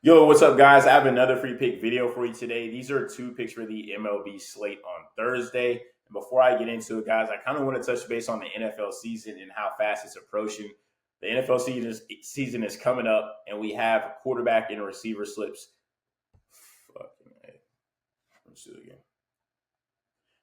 Yo, what's up, guys? I have another free pick video for you today. These are two picks for the MLB slate on Thursday. And before I get into it, guys, I kind of want to touch base on the NFL season and how fast it's approaching. The NFL season is coming up, and we have quarterback and receiver slips. Fucking A. Let's do it again.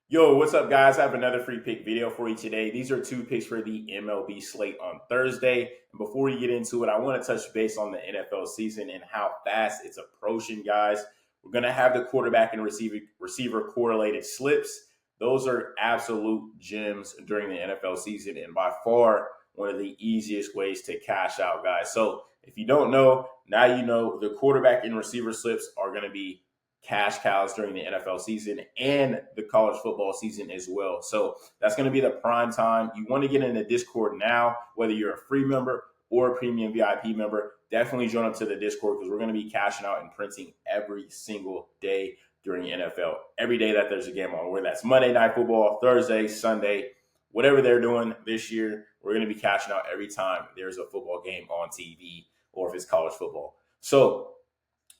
Yo, what's up, guys? I have another free pick video for you today. These are two picks for the MLB slate on Thursday. And before we get into it, I want to touch base on the NFL season and how fast it's approaching, guys. We're going to have the quarterback and receiver correlated slips. Those are absolute gems during the NFL season and by far one of the easiest ways to cash out, guys. So if you don't know, now you know the quarterback and receiver slips are going to be cash cows during the NFL season and the college football season as well. So that's going to be the prime time. You want to get in the Discord now, whether you're a free member or a premium VIP member, definitely join up to the Discord because we're going to be cashing out and printing every single day during the NFL. Every day that there's a game on, whether that's Monday Night Football, Thursday, Sunday, whatever they're doing this year, we're going to be cashing out every time there's a football game on TV or if it's college football. So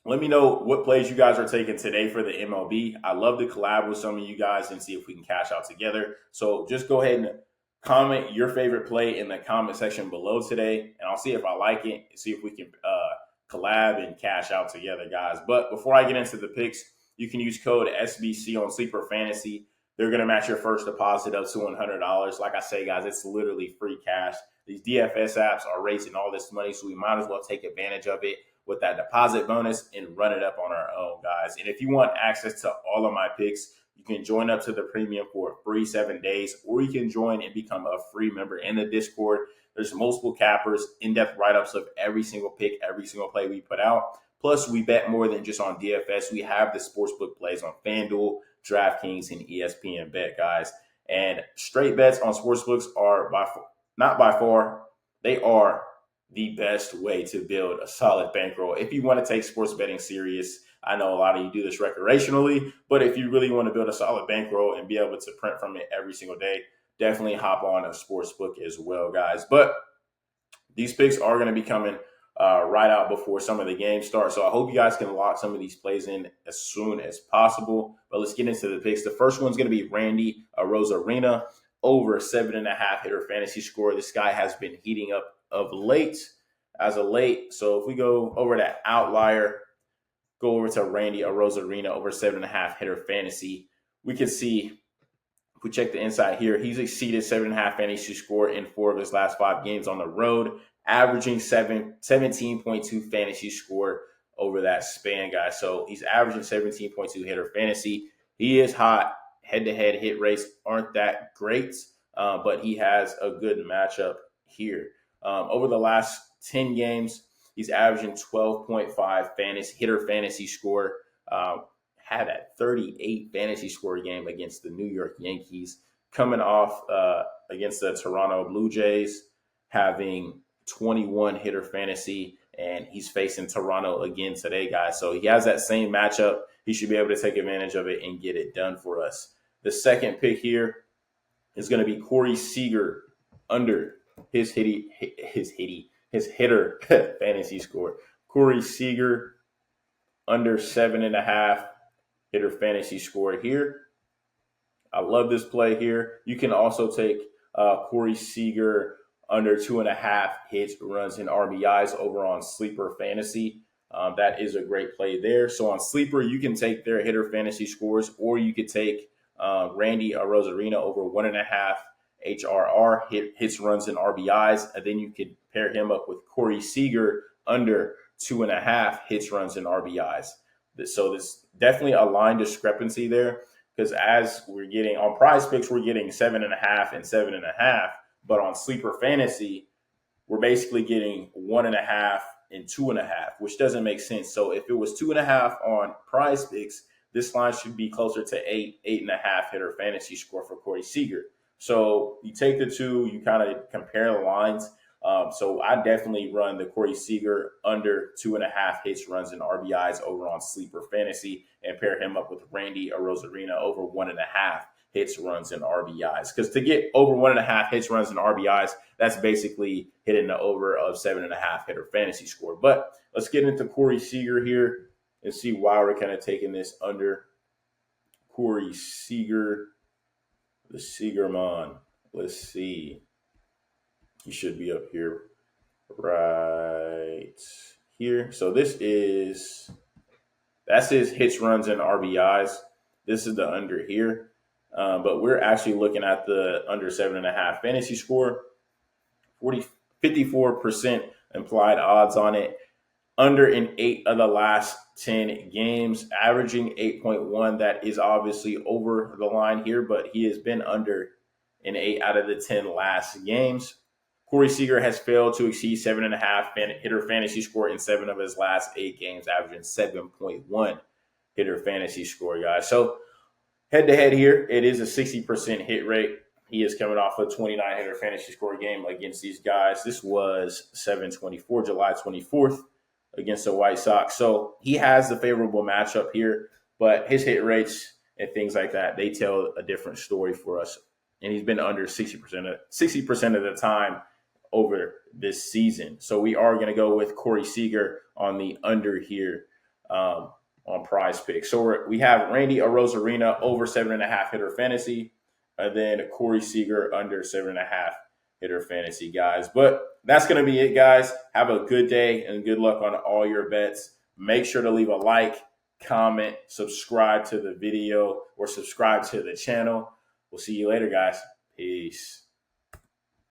let me know what plays you guys are taking today for the MLB. I love to collab with some of you guys and see if we can cash out together. So just go ahead and comment your favorite play in the comment section below today, and I'll see if I like it and see if we can collab and cash out together, guys. But before I get into the picks, you can use code SBC on Sleeper Fantasy. They're going to match your first deposit up to $100. Like I say, guys, it's literally free cash. These DFS apps are raising all this money, so we might as well take advantage of it with that deposit bonus and run it up on our own, guys. And if you want access to all of my picks, you can join up to the premium for a free 7 days, or you can join and become a free member in the Discord. There's multiple cappers, in-depth write-ups of every single pick, every single play we put out. Plus, we bet more than just on DFS. We have the sportsbook plays on FanDuel, DraftKings, and ESPN Bet, guys. And straight bets on sportsbooks are not by far, they are the best way to build a solid bankroll. If you want to take sports betting serious, I know a lot of you do this recreationally, but if you really want to build a solid bankroll and be able to print from it every single day, definitely hop on a sports book as well, guys. But these picks are going to be coming right out before some of the games start. So I hope you guys can lock some of these plays in as soon as possible. But let's get into the picks. The first one's going to be Randy Arozarena over 7.5 hitter fantasy score. This guy has been heating up as of late. So if we go over to outlier, go over to Randy Arozarena over 7.5 hitter fantasy, we can see, if we check the inside here, he's exceeded 7.5 fantasy score in 4 of his last 5 games on the road, averaging 17.2 fantasy score over that span, guys. So he's averaging 17.2 hitter fantasy. He is hot. Head-to-head hit rates aren't that great, but he has a good matchup here. Over the last 10 games, he's averaging 12.5 hitter fantasy score. Had a 38 fantasy score game against the New York Yankees, coming off against the Toronto Blue Jays, having 21 hitter fantasy, and he's facing Toronto again today, guys. So he has that same matchup. He should be able to take advantage of it and get it done for us. The second pick here is going to be Corey Seager under his hitter fantasy score. Corey Seager under 7.5 hitter fantasy score here. I love this play here. You can also take Corey Seager under 2.5 hits, runs, and RBIs over on Sleeper Fantasy. That is a great play there. So on Sleeper, you can take their hitter fantasy scores, or you could take Randy Arozarena over 1.5 HRR, hits, runs, and RBIs. And then you could pair him up with Corey Seager under 2.5 hits, runs, and RBIs. So there's definitely a line discrepancy there, because as we're getting on Prizepicks, we're getting 7.5 and 7.5. But on Sleeper Fantasy, we're basically getting 1.5 and 2.5, which doesn't make sense. So if it was 2.5 on Prizepicks, this line should be closer to 8.5 hitter fantasy score for Corey Seager. So you take the two, you kind of compare the lines. So I definitely run the Corey Seager under 2.5 hits, runs, and RBIs over on Sleeper Fantasy and pair him up with Randy Arozarena over 1.5 hits, runs, and RBIs. Because to get over 1.5 hits, runs, and RBIs, that's basically hitting the over of 7.5 hitter fantasy score. But let's get into Corey Seager here and see why we're kind of taking this under. Corey Seager, the Seagerman. Let's see. He should be up here right here. So that's his hits, runs, and RBIs. This is the under here. But we're actually looking at the under 7.5 fantasy score. 54% implied odds on it. Under in 8 of the last 10 games, averaging 8.1. That is obviously over the line here, but he has been under in 8 out of the 10 last games. Corey Seager has failed to exceed 7.5 hitter fantasy score in 7 of his last 8 games, averaging 7.1 hitter fantasy score, guys. So head-to-head here, it is a 60% hit rate. He is coming off a 29 hitter fantasy score game against these guys. This was 7/24, July 24th against the White Sox. So he has the favorable matchup here, but his hit rates and things like that, they tell a different story for us. And he's been under 60% of the time over this season. So we are going to go with Corey Seager on the under here on Prizepicks. So we have Randy Arozarena over 7.5 hitter fantasy, and then Corey Seager under 7.5 hitter fantasy, guys. But that's going to be it, guys. Have a good day and good luck on all your bets. Make sure to leave a like, comment, subscribe to the video, or subscribe to the channel. We'll see you later, guys. Peace.